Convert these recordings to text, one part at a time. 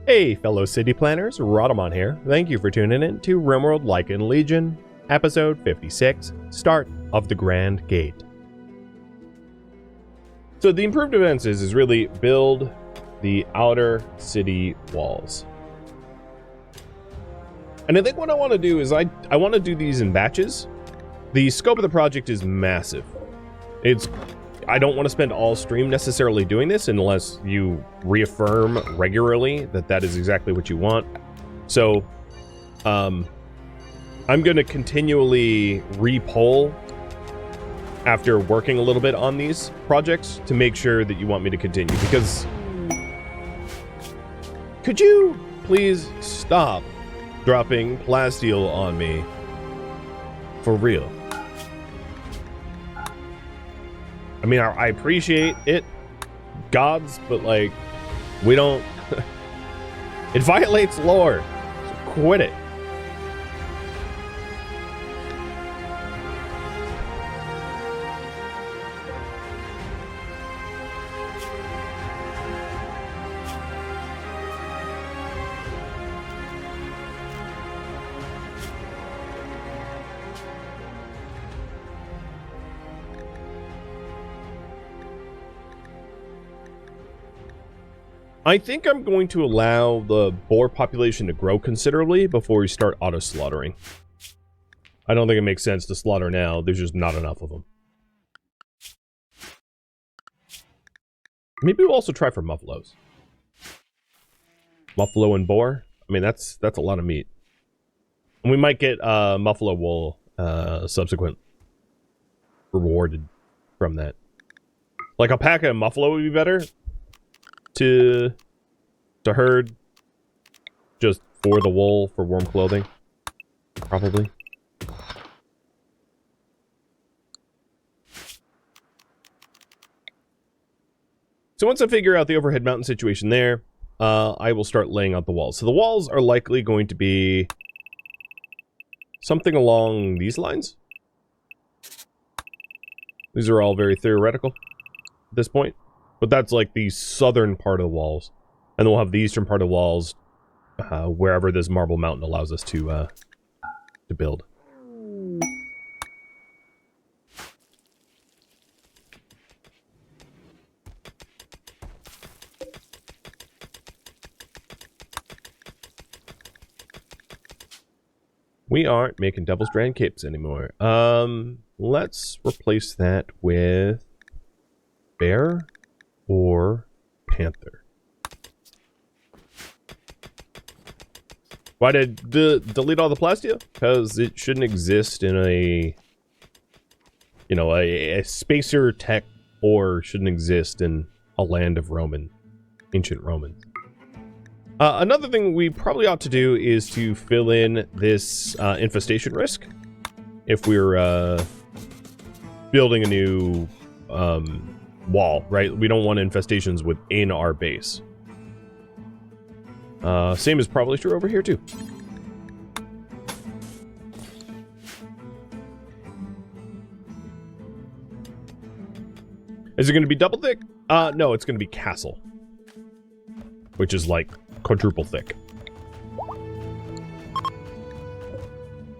Hey, fellow city planners, Rhadamant here. Thank you for tuning in to RimWorld Lycan Legion, episode 56, Start of the Grand Gate. So the improved events is really build the outer city walls. And I think what I want to do is I want to do these in batches. The scope of the project is massive. I don't want to spend all stream necessarily doing this unless you reaffirm regularly that that is exactly what you want. So, I'm going to continually re-poll after working a little bit on these projects to make sure that you want me to continue. Because, could you please stop dropping plasteel on me? For real. I mean, I appreciate it, gods, but like, we don't... It violates lore, so quit it. I think I'm going to allow the boar population to grow considerably before we start auto-slaughtering. I don't think it makes sense to slaughter now. There's just not enough of them. Maybe we'll also try for muffaloes. Muffalo and boar? I mean, that's a lot of meat. And we might get muffalo wool subsequent rewarded from that. Like, alpaca and muffalo would be better to herd just for the wool for warm clothing, probably. So once I figure out the overhead mountain situation there, I will start laying out the walls. So the walls are likely going to be something along these lines. These are all very theoretical at this point. But that's like the southern part of the walls. And then we'll have the eastern part of the walls wherever this marble mountain allows us to build. We aren't making Devil's Strand capes anymore. Let's replace that with bear or panther. Why did delete all the plasteel? Because it shouldn't exist in a, you know, a spacer tech, or shouldn't exist in a land of ancient Romans. Another thing we probably ought to do is to fill in this infestation risk if we're building a new wall, right? We don't want infestations within our base. Same is probably true over here too. Is it going to be double thick? No, it's going to be castle, which is like quadruple thick.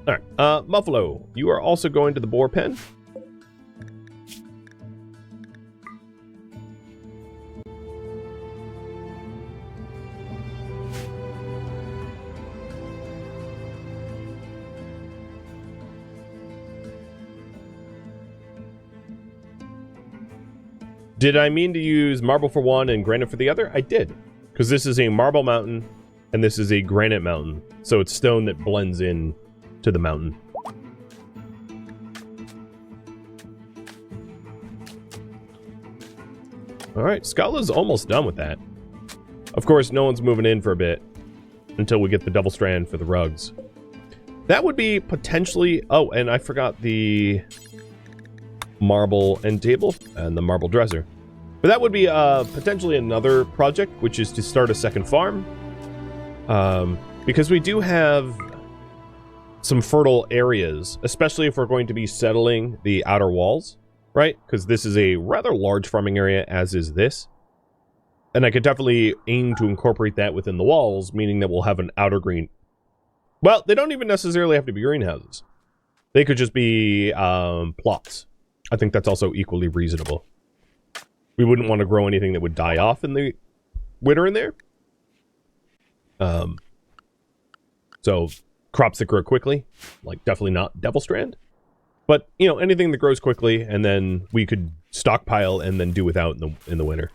All right, Muffalo, you are also going to the boar pen. Did I mean to use marble for one and granite for the other? I did. Because this is a marble mountain, and this is a granite mountain. So it's stone that blends in to the mountain. Alright, Scala's almost done with that. Of course, no one's moving in for a bit until we get the double strand for the rugs. That would be potentially... Oh, and I forgot the marble end table and the marble dresser. But that would be potentially another project, which is to start a second farm. Because we do have some fertile areas, especially if we're going to be settling the outer walls, right? Because this is a rather large farming area, as is this. And I could definitely aim to incorporate that within the walls, meaning that we'll have an outer green. Well, they don't even necessarily have to be greenhouses. They could just be plots. I think that's also equally reasonable. We wouldn't want to grow anything that would die off in the winter in there. So crops that grow quickly, like definitely not Devil Strand. But, you know, anything that grows quickly, and then we could stockpile and then do without in the winter.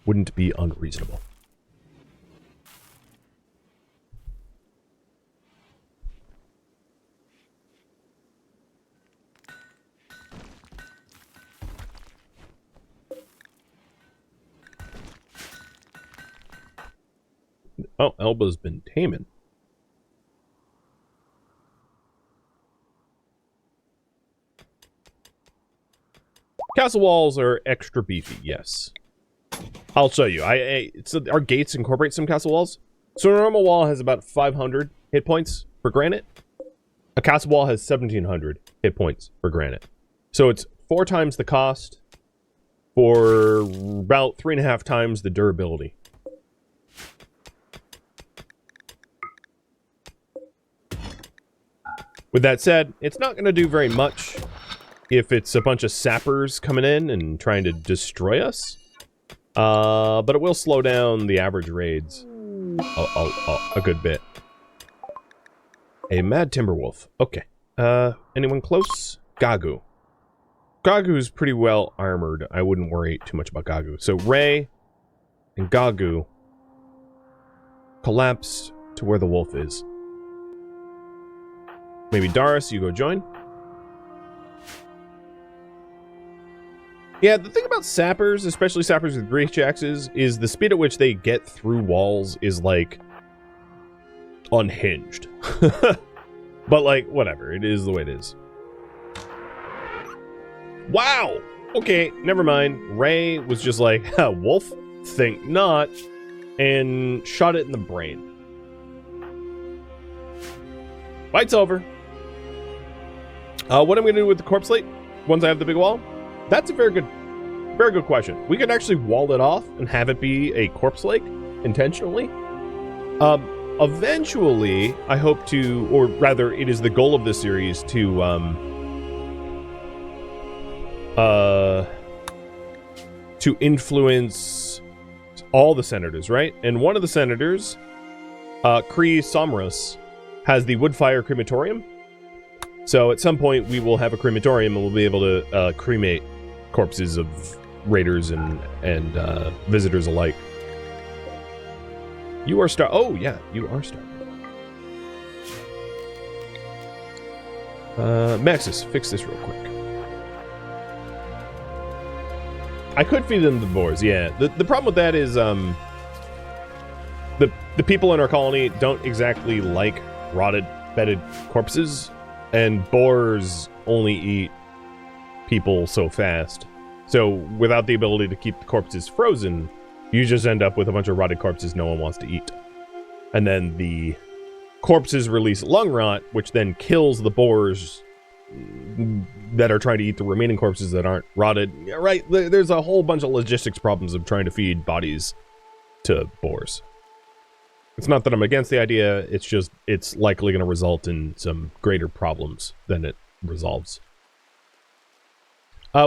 Wouldn't be unreasonable. Oh, Elba's been taming. Castle walls are extra beefy, yes. I'll show you. Our gates incorporate some castle walls. So a normal wall has about 500 hit points for granite. A castle wall has 1,700 hit points for granite. So it's 4 times the cost for about 3.5 times the durability. With that said, it's not going to do very much if it's a bunch of sappers coming in and trying to destroy us. But it will slow down the average raids a good bit. A mad timberwolf. Okay. Anyone close? Gagu. Gagu's pretty well armored. I wouldn't worry too much about Gagu. So Ray and Gagu collapse to where the wolf is. Maybe Doris, you go join. Yeah, the thing about sappers, especially sappers with breach axes, is the speed at which they get through walls is, like, unhinged. But, like, whatever. It is the way it is. Wow! Okay, never mind. Ray was just like, wolf? Think not. And shot it in the brain. Fight's over. What I'm going to do with the corpse slate once I have the big wall? That's a very good question. We could actually wall it off and have it be a corpse lake intentionally. Eventually, I hope to, or rather, it is the goal of this series to influence all the senators, right? And one of the senators, Kree Somros, has the Woodfire Crematorium. So at some point, we will have a crematorium and we'll be able to cremate corpses of raiders and visitors alike. You are star. Oh yeah, you are star. Maxis, fix this real quick. I could feed them the boars. Yeah. The problem with that is the people in our colony don't exactly like rotted, bedded corpses, and boars only eat people so fast. So without the ability to keep the corpses frozen, you just end up with a bunch of rotted corpses no one wants to eat. And then the corpses release lung rot, which then kills the boars that are trying to eat the remaining corpses that aren't rotted. Yeah, right, there's a whole bunch of logistics problems of trying to feed bodies to boars. It's not that I'm against the idea, it's just, it's likely going to result in some greater problems than it resolves.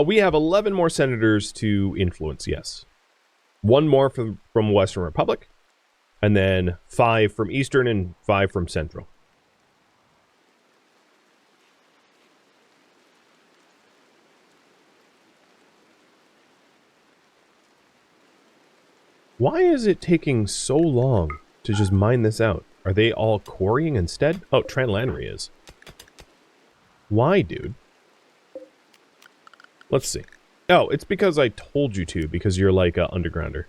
We have 11 more senators to influence, yes. 1 more from Western Republic, and then 5 from Eastern and 5 from Central. Why is it taking so long to just mine this out? Are they all quarrying instead? Oh, Tranlanry is. Why, dude? Let's see. Oh, it's because I told you to, because you're like an undergrounder.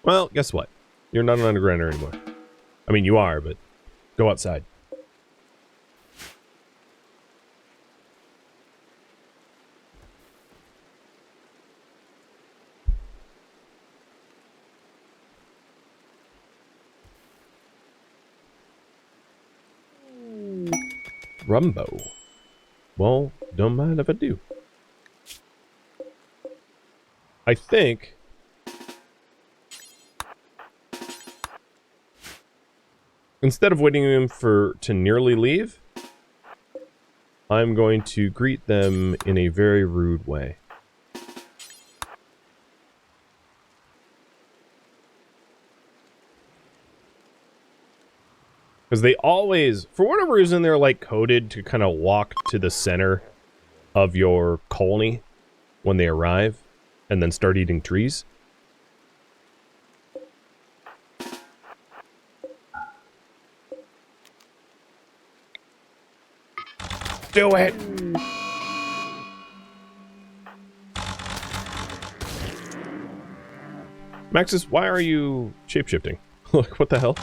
Well, guess what? You're not an undergrounder anymore. I mean, you are, but go outside. Rumbo. Well, don't mind if I do. I think Instead of waiting for them to nearly leave, I'm going to greet them in a very rude way. Because they always, for whatever reason, they're like coded to kind of walk to the center of your colony when they arrive and then start eating trees. Do it! Maxis, why are you shapeshifting? Look, what the hell?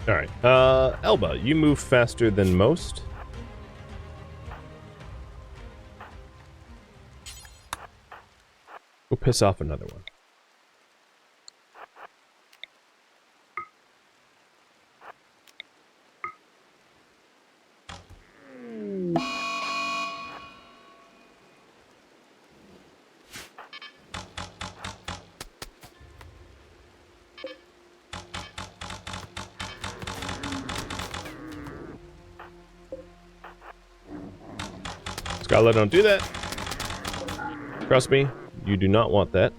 Alright, Elba, you move faster than most. Go piss off another one. Skyla, don't do that. Trust me, you do not want that.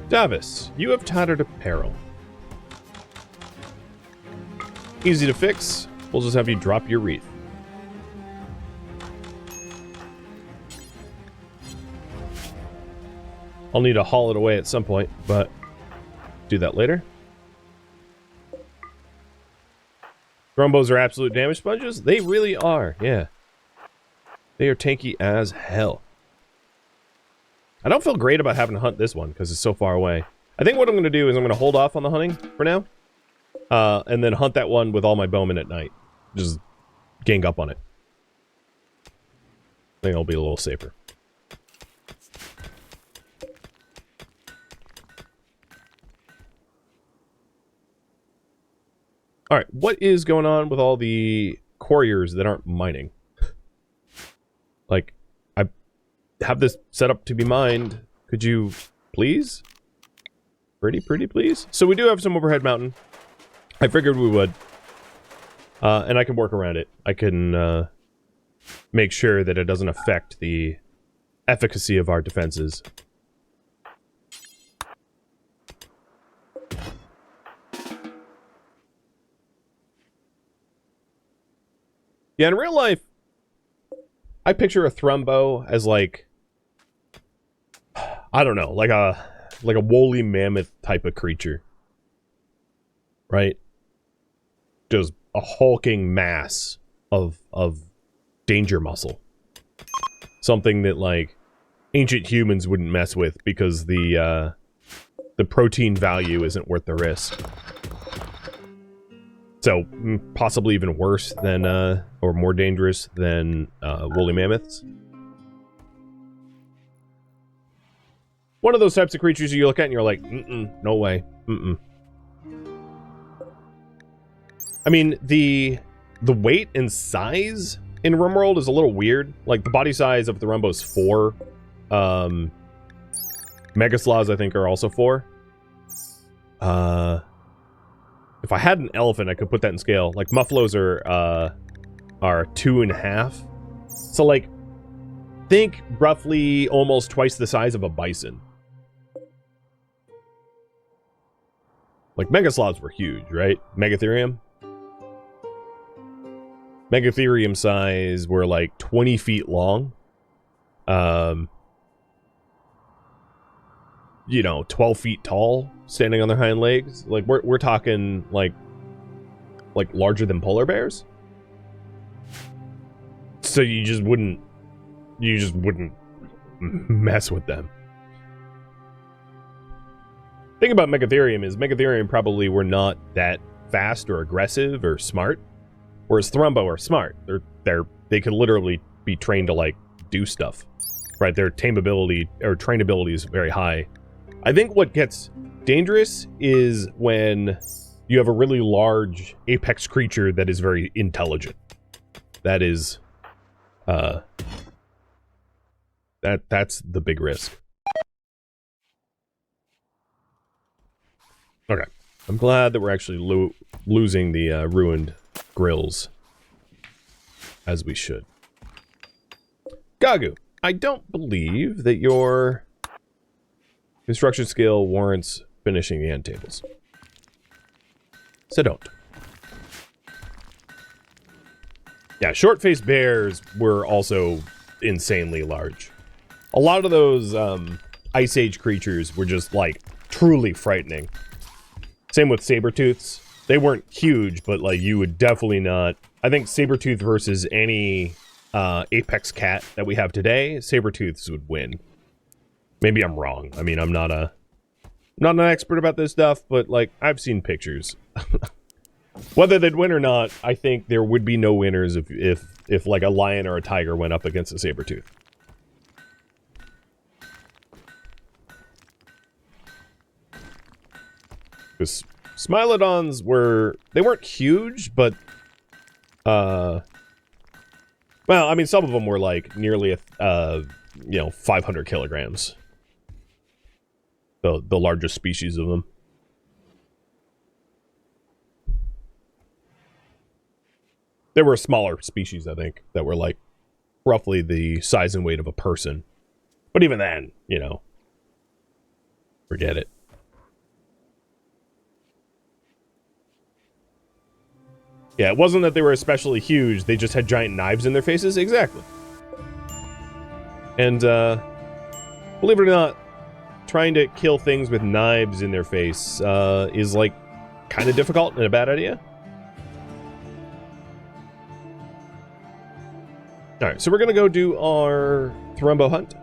Davis, you have tattered apparel. Easy to fix. We'll just have you drop your wreath. I'll need to haul it away at some point, but do that later. Thrumbos are absolute damage sponges? They really are, yeah. They are tanky as hell. I don't feel great about having to hunt this one, because it's so far away. I think what I'm going to do is I'm going to hold off on the hunting for now. And then hunt that one with all my bowmen at night. Just gang up on it. I think it'll be a little safer. Alright, what is going on with all the couriers that aren't mining? Like, I have this set up to be mined. Could you please? Pretty please? So we do have some overhead mountain. I figured we would. And I can work around it. I can make sure that it doesn't affect the efficacy of our defenses. Yeah, in real life, I picture a thrumbo as like, I don't know, like a woolly mammoth type of creature. Right? Just a hulking mass of danger muscle. Something that like ancient humans wouldn't mess with because the protein value isn't worth the risk. So, possibly even worse than, or more dangerous than, woolly mammoths. One of those types of creatures you look at and you're like, no way, I mean, the weight and size in RimWorld is a little weird. Like, the body size of the Rumbo's 4. Megasloths, I think, are also 4. If I had an elephant, I could put that in scale. Like, muffaloes are 2.5. So, like, think roughly almost twice the size of a bison. Like, megasloths were huge, right? Megatherium? Megatherium size were, like, 20 feet long. You know, 12 feet tall, standing on their hind legs. Like, we're talking, like larger than polar bears. So you just wouldn't mess with them. Thing about Megatherium is Megatherium probably were not that fast or aggressive or smart, whereas Thrumbo are smart. They could literally be trained to like do stuff, right? Their tameability or trainability is very high. I think what gets dangerous is when you have a really large apex creature that is very intelligent. That is, that's the big risk. Okay, I'm glad that we're actually losing the ruined grills, as we should. Gagu, I don't believe that your construction skill warrants finishing the end tables. So don't. Yeah, short-faced bears were also insanely large. A lot of those Ice Age creatures were just, like, truly frightening. Same with saber-tooths. They weren't huge, but, like, you would definitely not... I think saber-tooth versus any apex cat that we have today, saber-tooths would win. Maybe I'm wrong. I mean, I'm not an expert about this stuff, but, like, I've seen pictures. Whether they'd win or not, I think there would be no winners if like, a lion or a tiger went up against a saber-tooth. Because Smilodons they weren't huge, but, well, I mean, some of them were, like, nearly, 500 kilograms. The largest species of them. There were smaller species, I think, that were, like, roughly the size and weight of a person. But even then, you know, forget it. Yeah, it wasn't that they were especially huge, they just had giant knives in their faces. Exactly. And, believe it or not, trying to kill things with knives in their face is, like, kind of difficult and a bad idea. Alright, so we're gonna go do our Thrumbo hunt.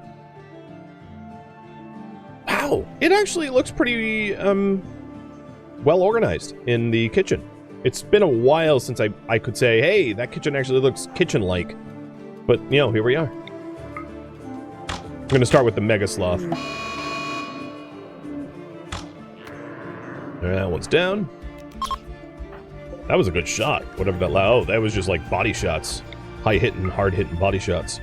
Wow, it actually looks pretty, well organized in the kitchen. It's been a while since I could say, hey, that kitchen actually looks kitchen-like. But, you know, here we are. I'm gonna start with the Mega Sloth. That one's down. That was a good shot. Whatever that oh, that was just like body shots. High-hitting, hard-hitting body shots.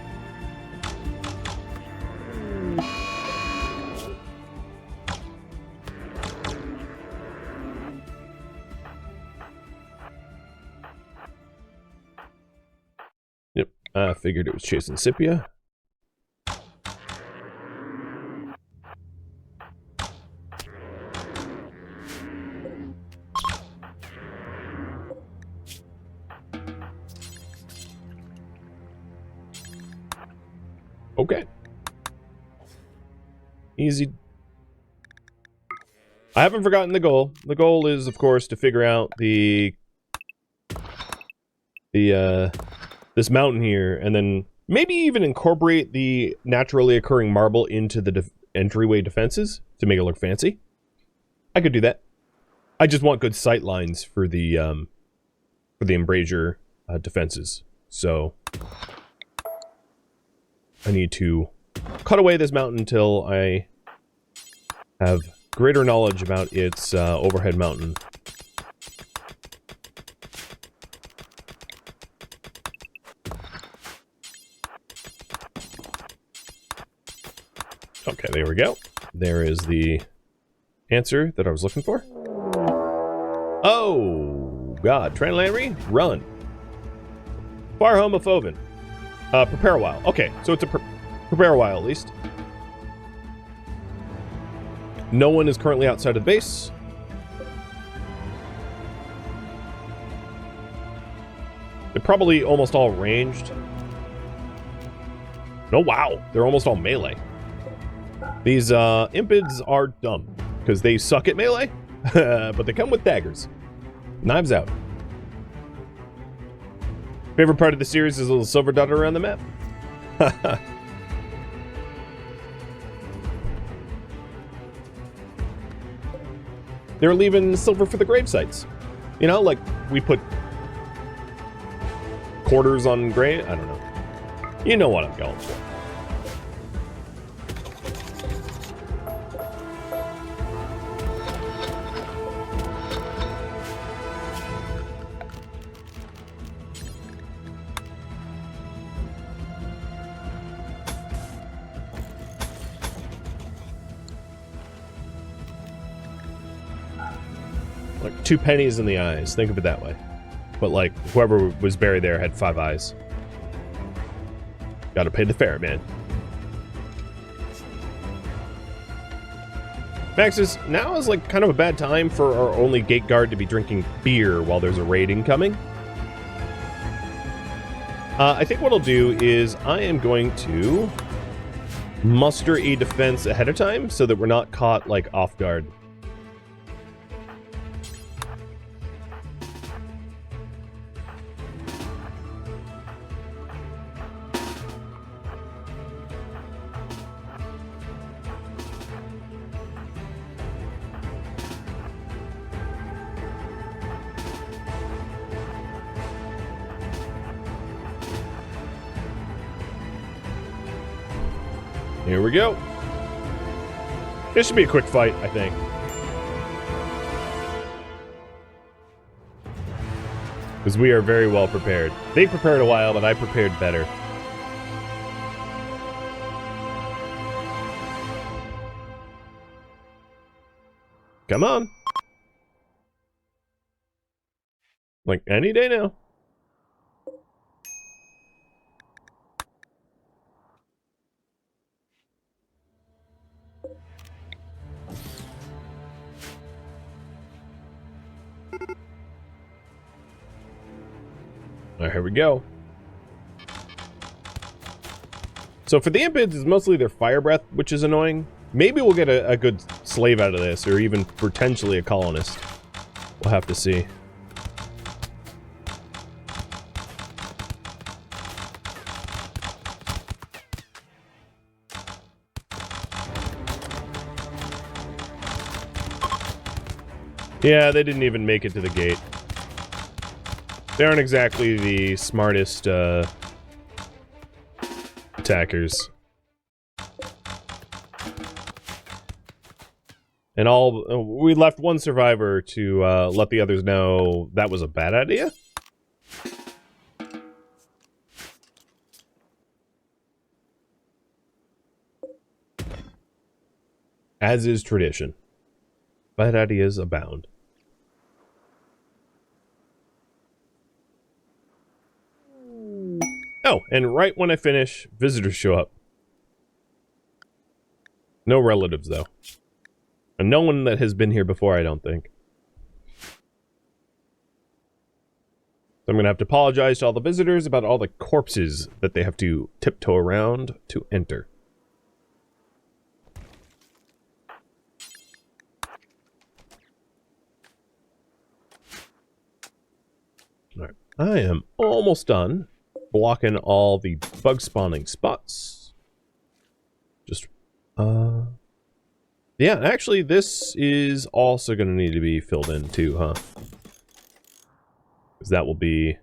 Yep, I figured it was chasing Scipia. Okay. Easy. I haven't forgotten the goal. The goal is, of course, to figure out this mountain here, and then maybe even incorporate the naturally occurring marble into the entryway defenses to make it look fancy. I could do that. I just want good sight lines for the embrasure defenses. So I need to cut away this mountain until I have greater knowledge about its overhead mountain. Okay, there we go. There is the answer that I was looking for. Oh, God. Tranlanry, run. Far homophobic. Prepare a while. Okay, so it's a prepare a while at least. No one is currently outside of the base. They're probably almost all ranged. Oh, wow. They're almost all melee. These impids are dumb because they suck at melee, but they come with daggers. Knives out. Favorite part of the series is a little silver dot around the map. they're leaving silver for the grave sites. You know, like we put quarters on grave. I don't know. You know what I'm going for. Like 2 pennies in the eyes. Think of it that way. But like whoever was buried there had 5 eyes. Gotta pay the fare, man. Maxis, now is like kind of a bad time for our only gate guard to be drinking beer while there's a raid incoming. I think what I'll do is I am going to muster a defense ahead of time so that we're not caught like off guard. Here we go. This should be a quick fight, I think. Because we are very well prepared. They prepared a while, but I prepared better. Come on. Like any day now. Alright, here we go. So for the impids, it's mostly their fire breath, which is annoying. Maybe we'll get a good slave out of this, or even potentially a colonist. We'll have to see. Yeah, they didn't even make it to the gate. They aren't exactly the smartest attackers. And we left one survivor to let the others know that was a bad idea. As is tradition. Bad ideas abound. Oh, and right when I finish, visitors show up. No relatives, though. And no one that has been here before, I don't think. So I'm going to have to apologize to all the visitors about all the corpses that they have to tiptoe around to enter. Alright, I am almost done blocking all the bug spawning spots. Just, yeah, actually, this is also going to need to be filled in too, huh? Because that will be...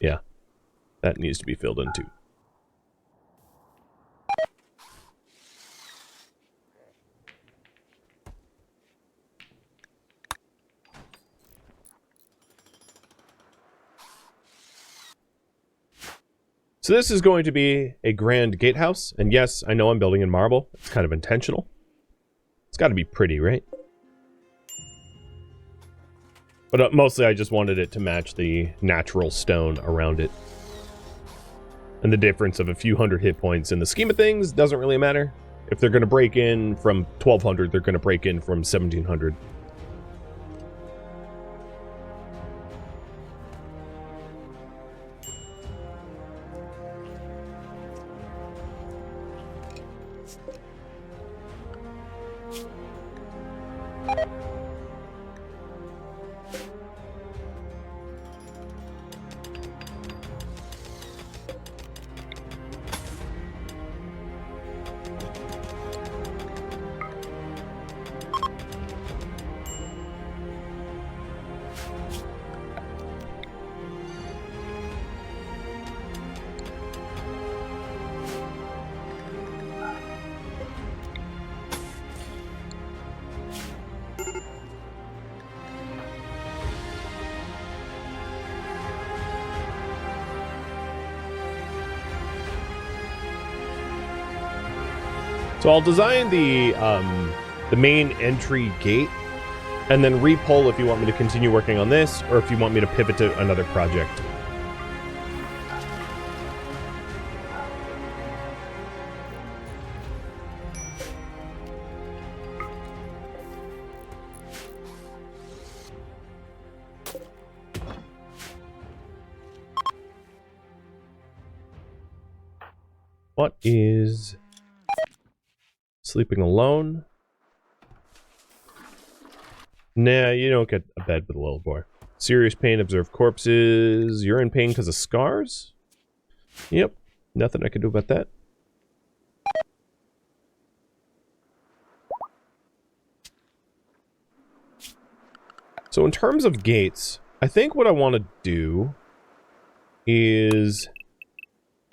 Yeah, that needs to be filled in too. So this is going to be a grand gatehouse, and yes, I know I'm building in marble. It's kind of intentional. It's got to be pretty, right? But mostly I just wanted it to match the natural stone around it. And the difference of a few hundred hit points in the scheme of things doesn't really matter. If they're going to break in from 1200, they're going to break in from 1700. So I'll design the main entry gate, and then re-poll if you want me to continue working on this, or if you want me to pivot to another project. What is sleeping alone? Nah, you don't get a bed with a little boy. Serious pain, observe corpses. You're in pain because of scars? Yep, nothing I can do about that. So in terms of gates, I think what I want to do is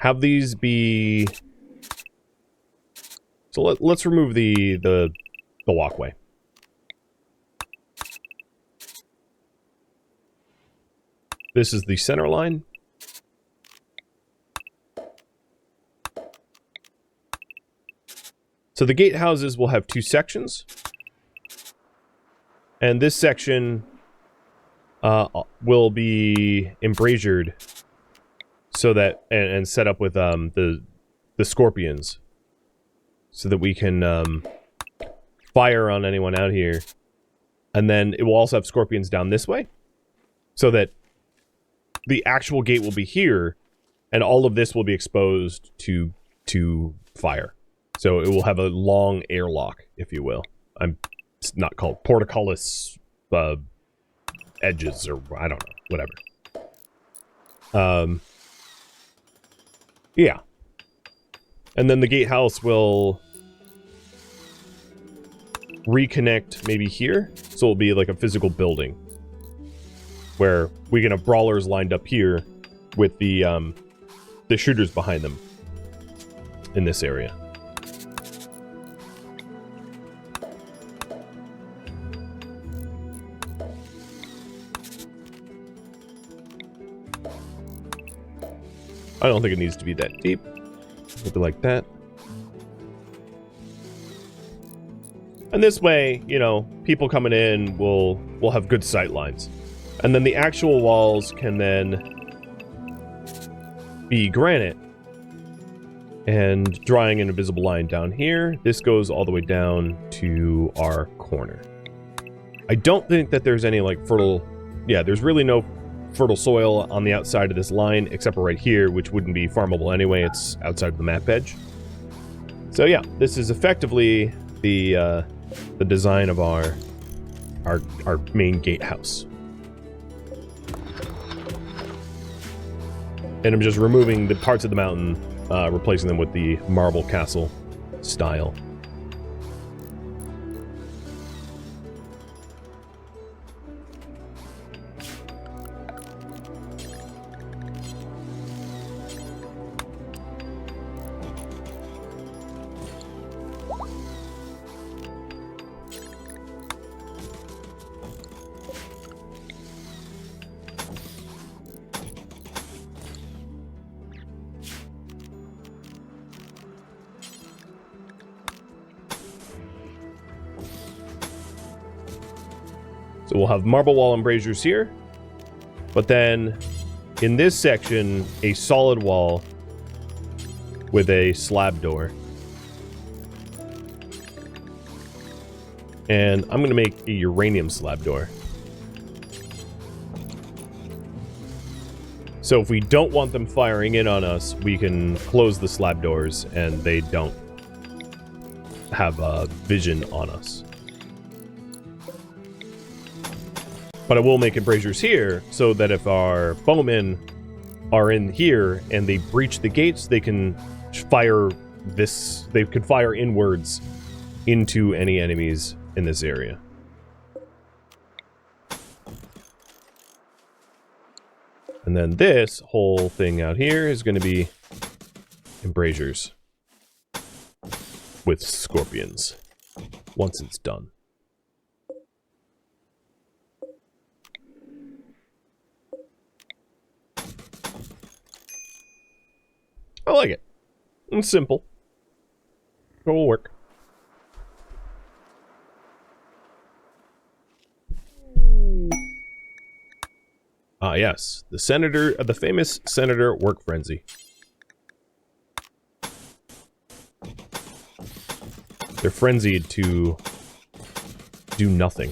have these be... So let's remove the walkway. This is the center line. So the gatehouses will have two sections. And this section will be embrazured so that, and set up with the scorpions, so that we can fire on anyone out here. And then it will also have scorpions down this way, so that the actual gate will be here, and all of this will be exposed to fire. So it will have a long airlock, if you will. It's not called portcullis edges, or I don't know, whatever. Yeah. And then the gatehouse will reconnect maybe here, so it'll be like a physical building where we can have brawlers lined up here with the shooters behind them in this area. I don't think it needs to be that deep. Maybe like that. And this way, you know, people coming in will have good sight lines. And then the actual walls can then be granite and drawing an invisible line down here. This goes all the way down to our corner. I don't think that there's any like fertile... Yeah, there's really no fertile soil on the outside of this line, except for right here, which wouldn't be farmable anyway. It's outside of the map edge. So yeah, this is effectively the design of our main gatehouse. And I'm just removing the parts of the mountain, replacing them with the marble castle style. So we'll have marble wall embrasures here, but then in this section, a solid wall with a slab door. And I'm going to make a uranium slab door. So if we don't want them firing in on us, we can close the slab doors and they don't have vision on us. But I will make embrasures here so that if our bowmen are in here and they breach the gates, they can fire this. They can fire inwards into any enemies in this area. And then this whole thing out here is going to be embrasures with scorpions once it's done. I like it. It's simple. It will work. Ah, yes. The famous Senator Work Frenzy. They're frenzied to do nothing.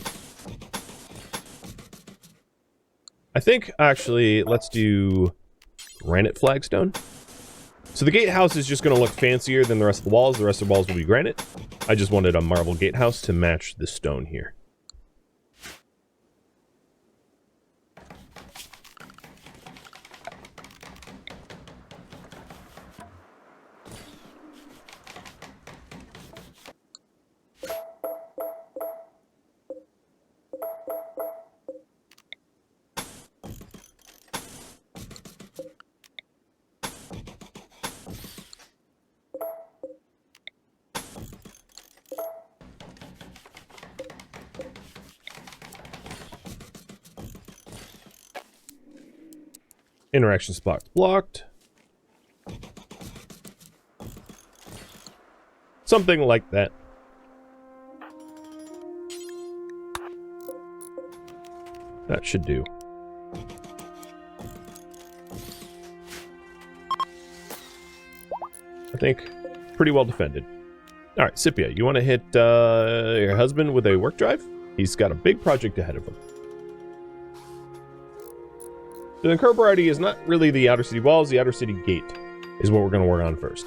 I think, actually, let's do granite flagstone. So the gatehouse is just going to look fancier than the rest of the walls. The rest of the walls will be granite. I just wanted a marble gatehouse to match the stone here. Interaction spot blocked. Something like that. That should do. I think pretty well defended. All right, Scipia, you want to hit your husband with a work drive? He's got a big project ahead of him. The current priority is not really the outer city walls. The outer city gate is what we're going to work on first.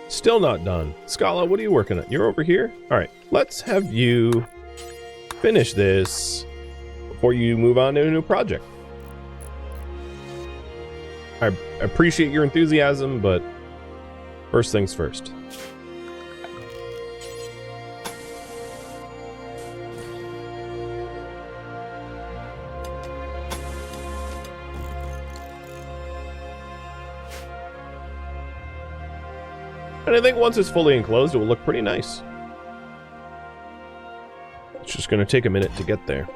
Still not done. Scala, what are you working on? You're over here? Alright, let's have you finish this before you move on to a new project. I appreciate your enthusiasm, but first things first. And I think once it's fully enclosed, it will look pretty nice. It's just going to take a minute to get there.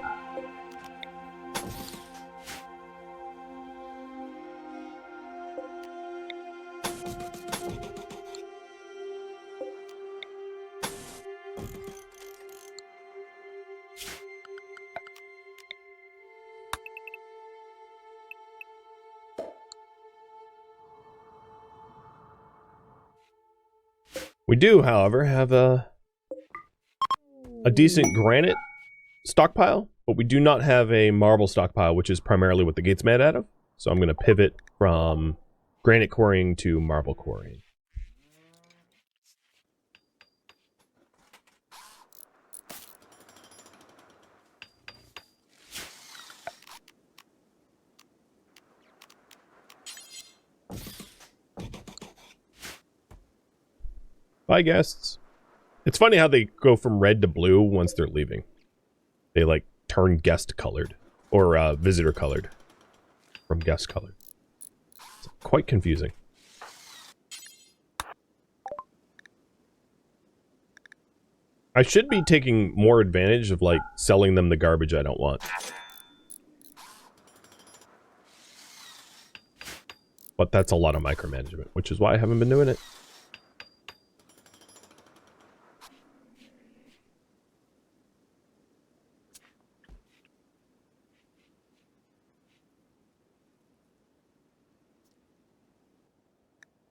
We do, however, have a decent granite stockpile, but we do not have a marble stockpile, which is primarily what the gate's made out of. So I'm going to pivot from granite quarrying to marble quarrying. Bye, guests. It's funny how they go from red to blue once they're leaving. They, like, turn guest colored. Or, visitor colored. From guest colored. It's quite confusing. I should be taking more advantage of, like, selling them the garbage I don't want. But that's a lot of micromanagement, which is why I haven't been doing it.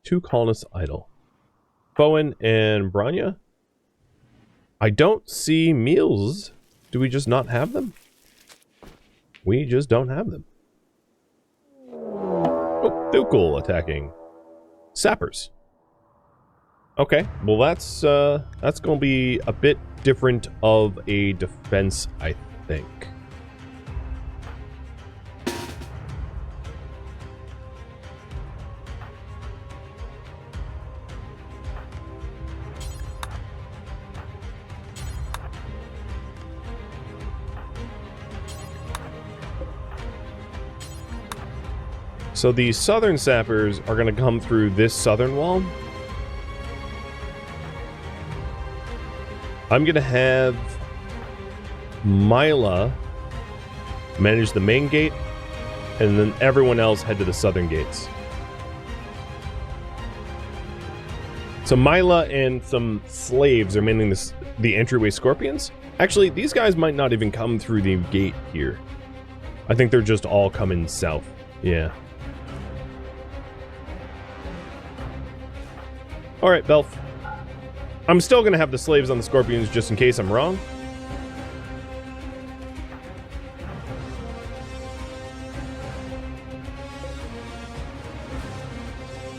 Two colonists idle. Bowen and Branya? I don't see meals. Do we just not have them? We just don't have them. Oh, Thukul attacking. Sappers. Okay, well that's gonna be a bit different of a defense, I think. So the southern sappers are going to come through this southern wall. I'm going to have Mila manage the main gate, and then everyone else head to the southern gates. So Mila and some slaves are manning the entryway scorpions. Actually, these guys might not even come through the gate here. I think they're just all coming south. Yeah. Alright, Belf. I'm still going to have the slaves on the scorpions just in case I'm wrong.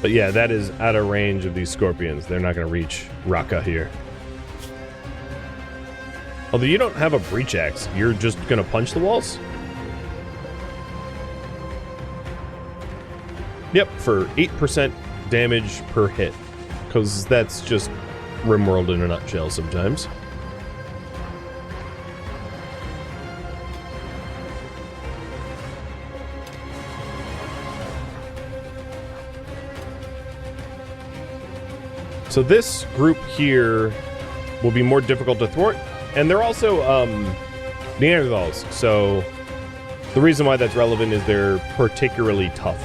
But yeah, that is out of range of these scorpions. They're not going to reach Raqqa here. Although you don't have a breach axe, you're just going to punch the walls? Yep, for 8% damage per hit. Because that's just RimWorld in a nutshell sometimes. So this group here will be more difficult to thwart. And they're also Neanderthals. So the reason why that's relevant is they're particularly tough.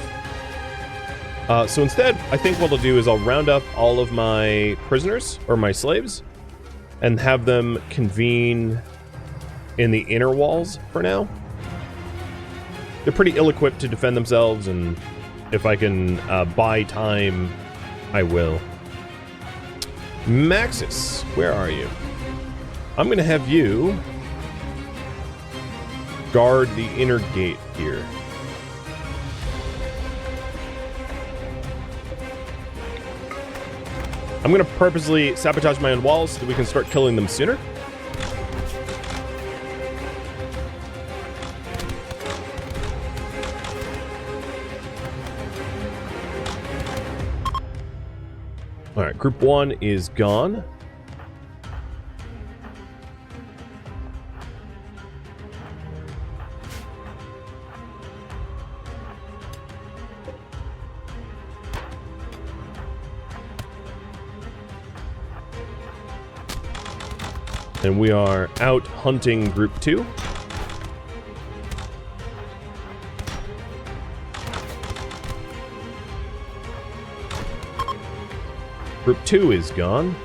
So instead, I think what I'll do is I'll round up all of my prisoners, or my slaves, and have them convene in the inner walls for now. They're pretty ill-equipped to defend themselves, and if I can buy time, I will. Maxis, where are you? I'm going to have you guard the inner gate here. I'm going to purposely sabotage my own walls so that we can start killing them sooner. Alright, group 1 is gone. And we are out hunting group 2. Group 2 is gone.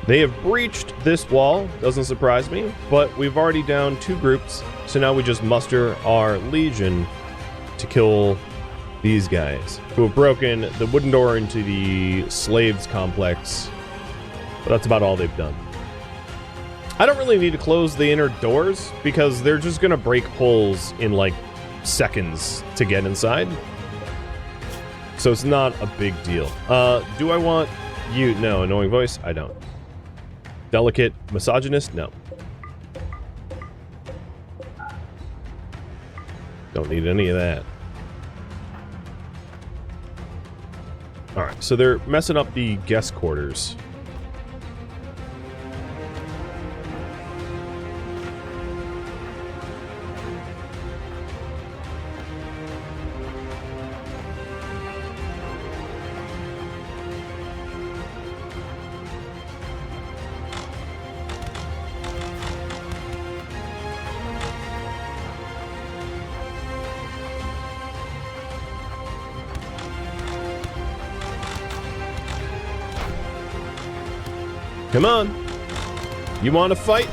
They have breached this wall, doesn't surprise me, but we've already downed 2 groups, so now we just muster our legion to kill these guys, who have broken the wooden door into the slaves complex. But that's about all they've done. I don't really need to close the inner doors, because they're just gonna break holes in, like, seconds to get inside. So it's not a big deal. Do I want you? No. Annoying voice? I don't. Delicate misogynist? No. Don't need any of that. Alright, so they're messing up the guest quarters. Come on. You want to fight?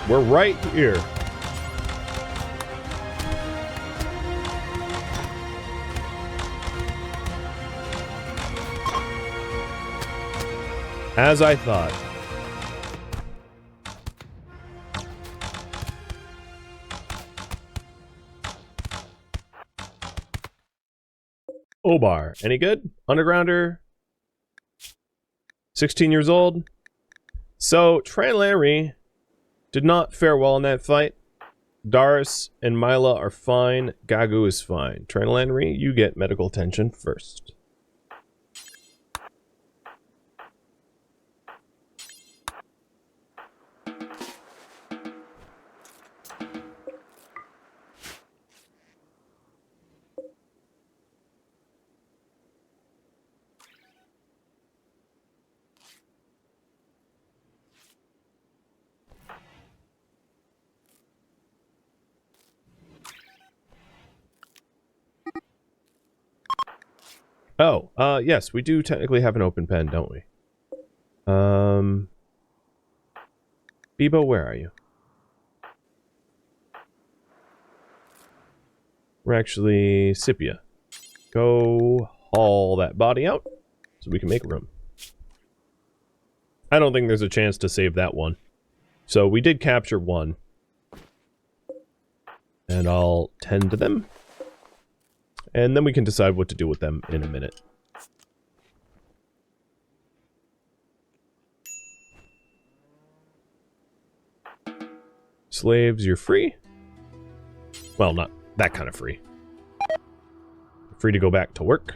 We're right here. As I thought. Obar, any good? Undergrounder? 16 years old? So, Tranlanry did not fare well in that fight. Darius and Mila are fine. Gagu is fine. Tranlanry, you get medical attention first. Oh, yes, we do technically have an open pen, don't we? Bebo, where are you? We're actually Scipia. Go haul that body out so we can make room. I don't think there's a chance to save that one. So we did capture one. And I'll tend to them. And then we can decide what to do with them in a minute. Slaves, you're free. Well, not that kind of free. Free to go back to work.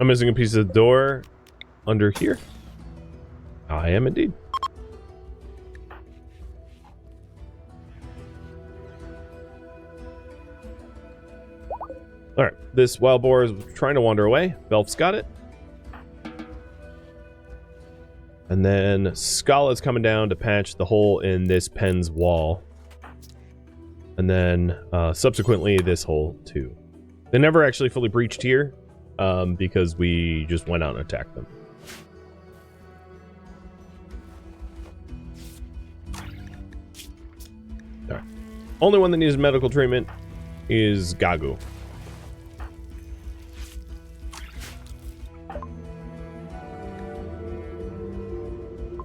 I'm missing a piece of the door under here. I am indeed. Alright, this wild boar is trying to wander away. Belf's got it. And then Scala's coming down to patch the hole in this pen's wall. And then subsequently this hole too. They never actually fully breached here because we just went out and attacked them. Alright. Only one that needs medical treatment is Gagu.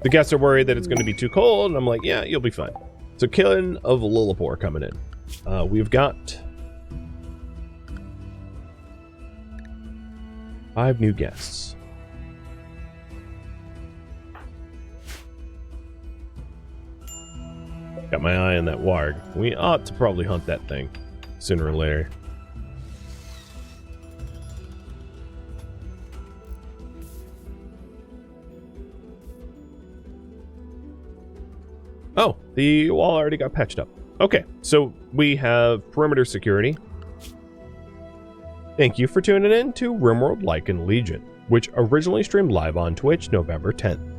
The guests are worried that it's going to be too cold, and I'm like, yeah, you'll be fine. So, killing of Lillipore coming in. We've got 5 new guests. Got my eye on that warg. We ought to probably hunt that thing sooner or later. Oh, the wall already got patched up. Okay, so we have perimeter security. Thank you for tuning in to RimWorld Lycan Legion, which originally streamed live on Twitch November 10th.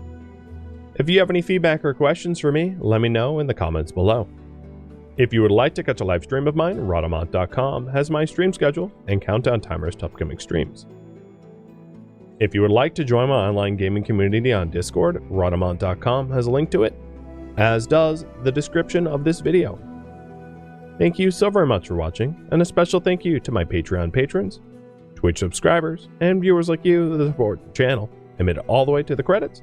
If you have any feedback or questions for me, let me know in the comments below. If you would like to catch a live stream of mine, Rhadamant.com has my stream schedule and countdown timers to upcoming streams. If you would like to join my online gaming community on Discord, Rhadamant.com has a link to it, as does the description of this video. Thank you so very much for watching, and a special thank you to my Patreon patrons, Twitch subscribers, and viewers like you that support the channel and made it all the way to the credits.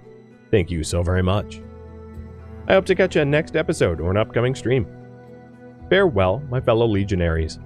Thank you so very much. I hope to catch you in next episode or an upcoming stream. Farewell, my fellow legionaries.